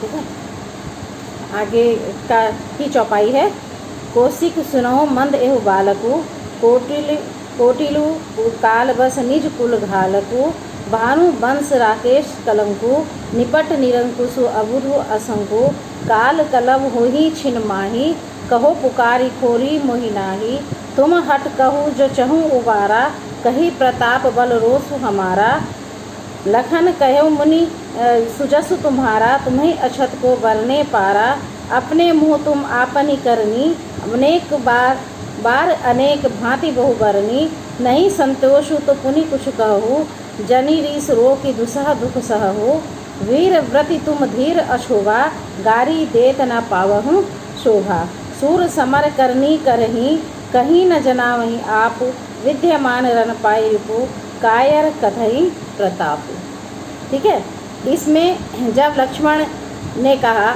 ठीक है, आगे का ही चौपाई है। कौशिक सुनहु मंद एहु बालकु, कोटिलु काल बस निज कुल घालकु, भानु वंश राकेश कलंकु, निपट निरंकुशु अबुधु असंकु, काल कलव होही छिन माही, कहो पुकारी खोरी मोहि नाही, तुम हट कहू जो चहूँ उबारा, कही प्रताप बल रोसु हमारा, लखन कहो मुनि सुजसु तुम्हारा, तुम्हें अछत को बरने पारा, अपने मुँह तुम आपनी करनी, अनेक बार अनेक भांति बहु बरनी, नहीं संतोषु तो पुनि कुछ कहू, जनी रीस रो की दुसह दुख सहु, वीर व्रति तुम धीर अछोभा, गारी देत न पावहु शोभा, सूर समर करनी करही, कहीं न जनावही आप, विद्यमान रन पाई रिपु, कायर कथई प्रताप। ठीक है, इसमें जब लक्ष्मण ने कहा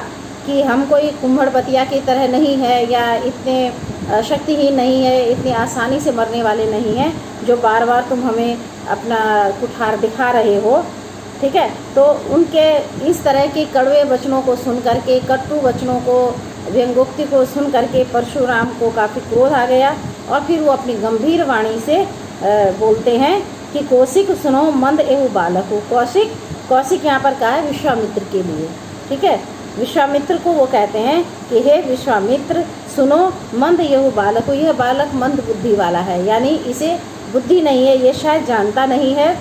कि हम कोई कुम्भड़पतिया की तरह नहीं है या इतने शक्तिहीन नहीं है, इतनी आसानी से मरने वाले नहीं हैं जो बार बार तुम हमें अपना कुठार दिखा रहे हो। ठीक है, तो उनके इस तरह के कड़वे वचनों को सुन करके, कटु वचनों को, व्यंगोक्ति को सुन करके परशुराम को काफ़ी क्रोध आ गया और फिर वो अपनी गंभीर वाणी से बोलते हैं कि कौशिक सुनो मंद एहु बालक हो। कौशिक यहाँ पर कहा है विश्वामित्र के लिए। ठीक है, विश्वामित्र को वो कहते हैं कि हे विश्वामित्र सुनो मंद एहु बालक हो, यह बालक मंद बुद्धि वाला है, यानी इसे बुद्धि नहीं है, ये शायद जानता नहीं है।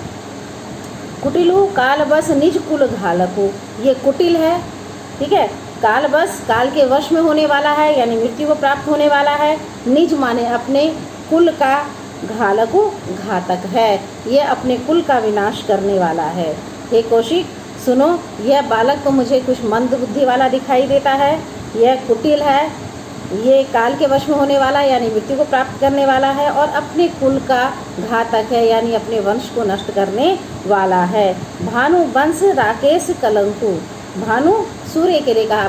कुटिलु काल बस निज कुल घालकु, ये कुटिल है। ठीक है, काल बस काल के वश में होने वाला है, यानी मृत्यु को प्राप्त होने वाला है। निज माने अपने, कुल का, घालकु घातक है, ये अपने कुल का विनाश करने वाला है। हे कौशिक सुनो, यह बालक तो मुझे कुछ मंद बुद्धि वाला दिखाई देता है, यह कुटिल है, ये काल के वश में होने वाला यानी मृत्यु को प्राप्त करने वाला है और अपने कुल का घातक है, यानी अपने वंश को नष्ट करने वाला है। भानु वंश राकेश कलंकु, भानु सूर्य के लिए कहा,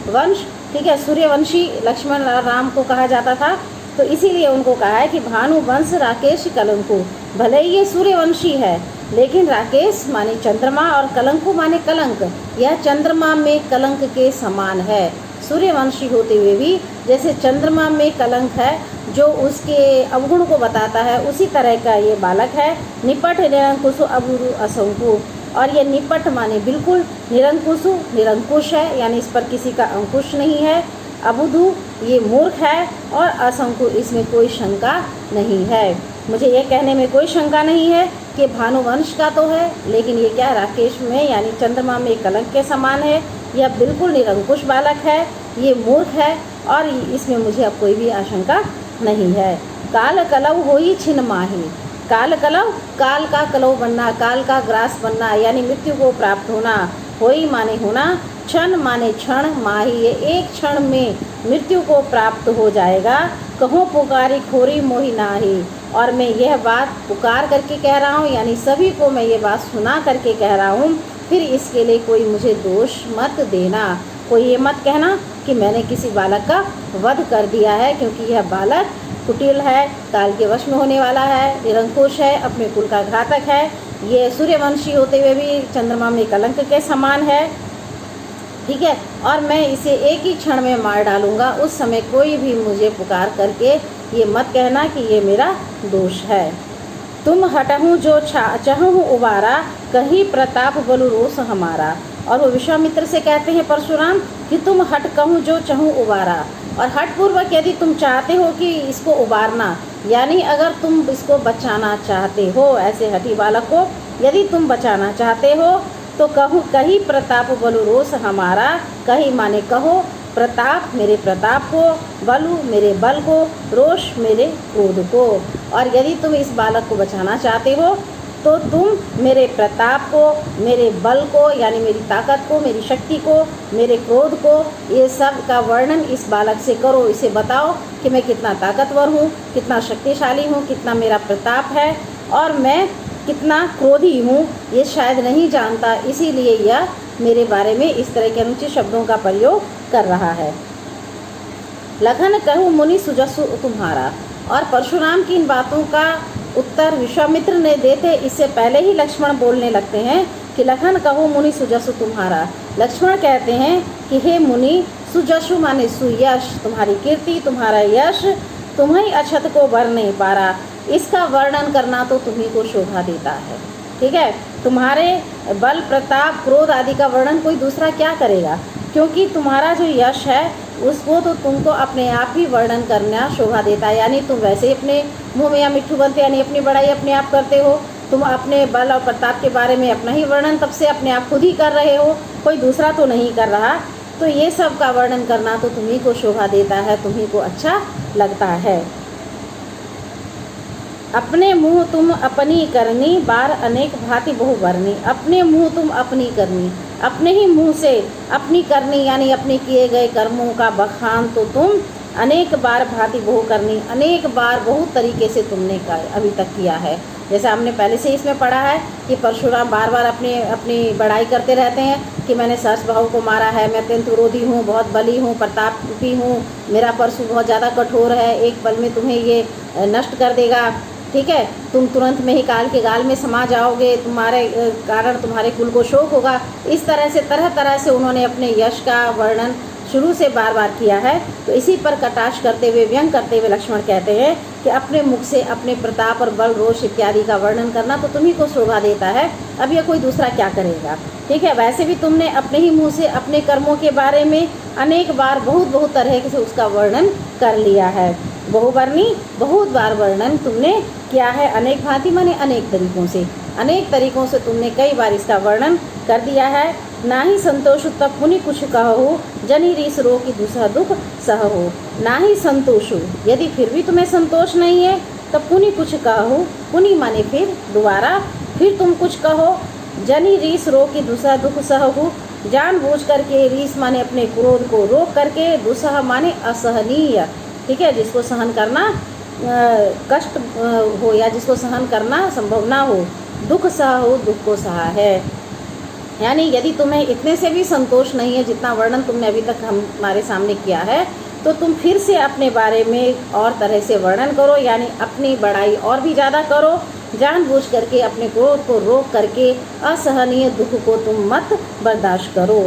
वंश। ठीक है, सूर्यवंशी लक्ष्मण और राम को कहा जाता था, तो इसीलिए उनको कहा है कि भानु वंश राकेश कलंकु। भले ही ये सूर्यवंशी है, लेकिन राकेश माने चंद्रमा और कलंकु माने कलंक, यह चंद्रमा में कलंक के समान है। सूर्यवंशी होते हुए भी जैसे चंद्रमा में कलंक है जो उसके अवगुण को बताता है, उसी तरह का ये बालक है। निपट निरंकुशु अबुरु असंकु, और ये निपट माने बिल्कुल, निरंकुशु निरंकुश है, यानी इस पर किसी का अंकुश नहीं है। अबुधु ये मूर्ख है और असंकु इसमें कोई शंका नहीं है। मुझे ये कहने में कोई शंका नहीं है कि भानुवंश का तो है, लेकिन ये क्या राकेश में यानी चंद्रमा में कलंक के समान है। यह बिल्कुल निरंकुश बालक है, ये मूर्ख है और इसमें मुझे अब कोई भी आशंका नहीं है। काल कलव होई छिन माही, काल कलव काल का कलव बनना, काल का ग्रास बनना, यानी मृत्यु को प्राप्त होना। होई माने होना, क्षण माने क्षण, माही ये एक क्षण में मृत्यु को प्राप्त हो जाएगा। कहो पुकारी खोरी मोहि नाही, और मैं यह बात पुकार करके कह रहा हूँ, यानी सभी को मैं ये बात सुना करके कह रहा हूँ, फिर इसके लिए कोई मुझे दोष मत देना। कोई ये मत कहना कि मैंने किसी बालक का वध कर दिया है, क्योंकि यह बालक कुटिल है, काल के वश में होने वाला है, निरंकुश है, अपने कुल का घातक है। ये सूर्यवंशी होते हुए भी चंद्रमा में कलंक के समान है। ठीक है, और मैं इसे एक ही क्षण में मार डालूंगा। उस समय कोई भी मुझे पुकार करके ये मत कहना कि ये मेरा दोष है। तुम हटहूँ जो चाहूँ उबारा, कहीं प्रताप बलु रोष हमारा। और वो विश्वामित्र से कहते हैं परशुराम कि तुम हट कहूँ जो चाहूँ उबारा, और हट पूर्वक यदि तुम चाहते हो कि इसको उबारना, यानी अगर तुम इसको बचाना चाहते हो, ऐसे हठी बालक को यदि तुम बचाना चाहते हो, तो कहूँ कही प्रताप बलु रोष हमारा। कही माने कहो, प्रताप मेरे प्रताप को, बलु मेरे बल को, रोष मेरे क्रोध को। और यदि तुम इस बालक को बचाना चाहते हो तो तुम मेरे प्रताप को, मेरे बल को यानी मेरी ताकत को, मेरी शक्ति को, मेरे क्रोध को, ये सब का वर्णन इस बालक से करो। इसे बताओ कि मैं कितना ताकतवर हूँ, कितना शक्तिशाली हूँ, कितना मेरा प्रताप है और मैं कितना क्रोधी हूँ। ये शायद नहीं जानता, इसीलिए यह मेरे बारे में इस तरह के अनुचित शब्दों का प्रयोग कर रहा है। लखन कहूँ मुनि सुजसु तुम्हारा। और परशुराम की इन बातों का उत्तर विश्वामित्र ने देते इससे पहले ही लक्ष्मण बोलने लगते हैं कि कि लखन कहो मुनि सुजसु तुम्हारा। लक्ष्मण कहते हैं कि हे मुनि, सुजसु माने सुयश, तुम्हारी कीर्ति, तुम्हारा यश तुम्हें अक्षत को वर नहीं पा रहा, इसका वर्णन करना तो तुम्ही को शोभा देता है। ठीक है, तुम्हारे बल प्रताप क्रोध आदि का वर्णन कोई दूसरा क्या करेगा, क्योंकि तुम्हारा जो यश है उसको तो तुमको अपने आप ही वर्णन करना शोभा देता है। यानी तुम वैसे ही अपने मुँह में या मिट्ठू बनते, यानी अपनी बड़ाई अपने आप करते हो। तुम अपने बल और प्रताप के बारे में अपना ही वर्णन तब से अपने आप खुद ही कर रहे हो, कोई दूसरा तो नहीं कर रहा। तो ये सब का वर्णन करना तो तुम्ही को शोभा देता है, तुम्ही को अच्छा लगता है। अपने मुँह तुम अपनी करनी, बार अनेक भांति बहु वर्णी। अपने मुँह तुम अपनी करनी, अपने ही मुँह से अपनी करनी यानी अपने किए गए कर्मों का बखान तो तुम अनेक बार भांति बहु करनी, अनेक बार बहुत तरीके से तुमने अभी तक किया है। जैसे हमने पहले से इसमें पढ़ा है कि परशुराम बार बार अपनी बड़ाई करते रहते हैं कि मैंने सहस्र बाहु को मारा है, मैं अत्यंत विरोधी हूँ, बहुत बली हूँ, प्रतापी हूँ, मेरा परशु बहुत ज़्यादा कठोर है, एक पल में तुम्हें ये नष्ट कर देगा। ठीक है, तुम तुरंत में ही काल के गाल में समा जाओगे, तुम्हारे कारण तुम्हारे कुल को शोक होगा। इस तरह से तरह तरह से उन्होंने अपने यश का वर्णन शुरू से बार बार किया है। तो इसी पर कटाक्ष करते हुए, व्यंग करते हुए लक्ष्मण कहते हैं कि अपने मुख से अपने प्रताप और बल रोष इत्यादि का वर्णन करना तो तुम्ही को शोभा देता है, अब यह कोई दूसरा क्या करेगा। ठीक है, वैसे भी तुमने अपने ही मुँह से अपने कर्मों के बारे में अनेक बार बहुत तरह से उसका वर्णन कर लिया है। बहुवर्णी, बहुत बार वर्णन तुमने किया है। अनेक भांति माने अनेक तरीकों से तुमने कई बार इसका वर्णन कर दिया है। ना ही संतोष तब पुनि कुछ कहो, जनि रीस रो की दूसरा दुख सहो। ना ही संतोष, यदि फिर भी तुम्हें संतोष नहीं है तब पुनि कुछ कहो, पुनि माने फिर दोबारा, फिर तुम कुछ कहो। जनि रीस रो की दूसरा दुख सहो, जानबूझ करके, रीस माने अपने क्रोध को रोक करके, दुसह माने असहनीय। ठीक है, जिसको सहन करना कष्ट हो या जिसको सहन करना संभव ना हो, दुख सहा हो, दुख को सहा है। यानी यदि तुम्हें इतने से भी संतोष नहीं है जितना वर्णन तुमने अभी तक हमारे सामने किया है, तो तुम फिर से अपने बारे में और तरह से वर्णन करो, यानी अपनी बड़ाई और भी ज़्यादा करो, जानबूझ करके अपने क्रोध को रोक करके असहनीय दुख को तुम मत बर्दाश्त करो।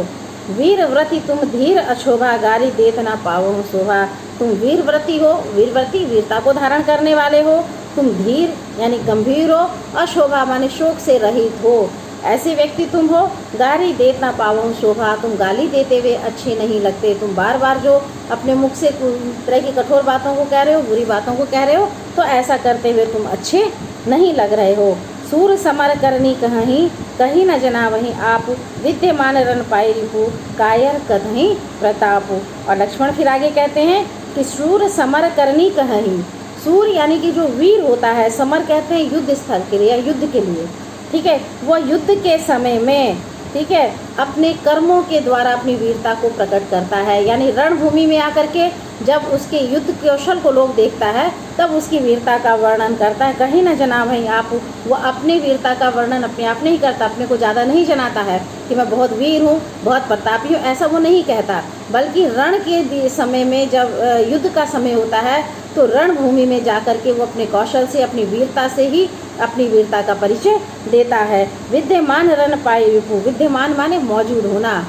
वीर व्रति तुम धीर अशोभा, गारी देत ना पाओ शोभा। तुम वीर व्रति हो, वीरव्रति वीरता को धारण करने वाले हो, तुम धीर यानी गंभीर हो, अशोभा माने शोक से रहित हो, ऐसे व्यक्ति तुम हो। गारी देत ना पाओ शोभा, तुम गाली देते हुए अच्छे नहीं लगते। तुम बार बार जो अपने मुख से तरह की कठोर बातों को कह रहे हो, बुरी बातों को कह रहे हो, तो ऐसा करते हुए तुम अच्छे नहीं लग रहे हो। सूर समर करनी कहीं, कहीं न जना वहीं आप, विद्यमान रन पाई रिपु, कायर कहीं प्रताप। और लक्ष्मण फिर आगे कहते हैं कि सूर समर करनी कहीं, सूर यानी कि जो वीर होता है, समर कहते हैं युद्ध स्थल के लिए या युद्ध के लिए। ठीक है, वह युद्ध के समय में, ठीक है, अपने कर्मों के द्वारा अपनी वीरता को प्रकट करता है। यानी रणभूमि में आकर के जब उसके युद्ध कौशल को लोग देखता है तब उसकी वीरता का वर्णन करता है। कहीं न जना वहीं आप, वो अपनी वीरता का वर्णन अपने आप नहीं करता, अपने को ज़्यादा नहीं जनाता है कि मैं बहुत वीर हूँ, बहुत प्रतापी हूँ, ऐसा वो नहीं कहता। बल्कि रण के समय में जब युद्ध का समय होता है तो रणभूमि में जाकर के वो अपने कौशल से, अपनी वीरता से ही अपनी वीरता का परिचय देता है। विद्यमान रण पाई रिपु, विद्यमान माने मौजूद होना।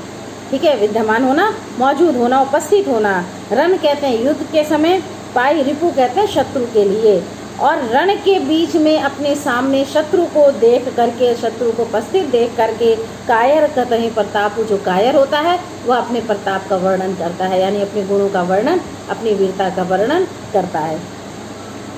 ठीक है, विद्यमान होना, मौजूद होना, उपस्थित होना। रण कहते हैं युद्ध के समय, पाई रिपु कहते हैं शत्रु के लिए। और रण के बीच में अपने सामने शत्रु को देख करके, शत्रु को उपस्थित देख करके, कायर कतहीं प्रताप, जो कायर होता है वह अपने प्रताप का वर्णन करता है, यानी अपने गुणों का वर्णन, अपनी वीरता का वर्णन करता है।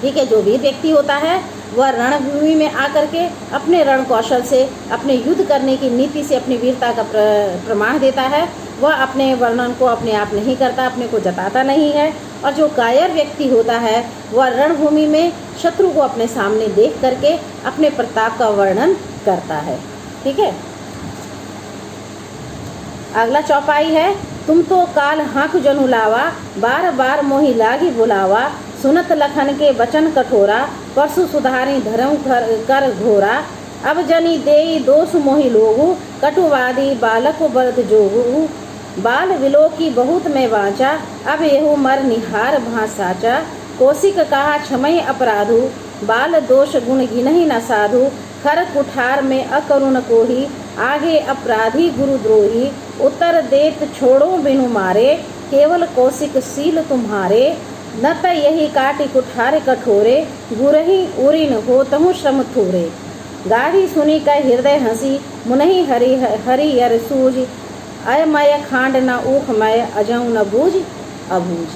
ठीक है, जो वीर व्यक्ति होता है वह रणभूमि में आकर के अपने रण कौशल से, अपने युद्ध करने की नीति से अपनी वीरता का प्रमाण देता है। वह अपने वर्णन को अपने आप नहीं करता, अपने को जताता नहीं है। और जो कायर व्यक्ति होता है वह रणभूमि में शत्रु को अपने सामने देख करके अपने प्रताप का वर्णन करता है। ठीक है, अगला चौपाई है, तुम तो काल हाँक जनु लावा, बार बार मोहि लागी बुलावा, सुनत लखन के वचन कठोरा, परसु सुधारी धर्म कर घोरा। अब जनी देई दोष मोहि लोगु, कटुवादी बालक बरत जोगु, बाल विलोकी बहुत में वाचा, अब येहू मर निहार भां साचा। कौशिक कहा क्षमय अपराधु, बाल दोष गुण गिनहि न साधु, खर कुठार में अकरुण कोही, आगे अपराधी गुरुद्रोही उत्तर देत छोड़ो बिनु मारे, केवल कौशिक सील तुम्हारे, न त यही काटी कुठारे कठोरे, गुरही उरिन होतहु श्रम थोरे। गाढ़ी सुनी का हृदय हंसी, मुनहि हरि हरि यर सूझ, अय मय खांड न ऊख मय अजऊ न बूझ अबूझ।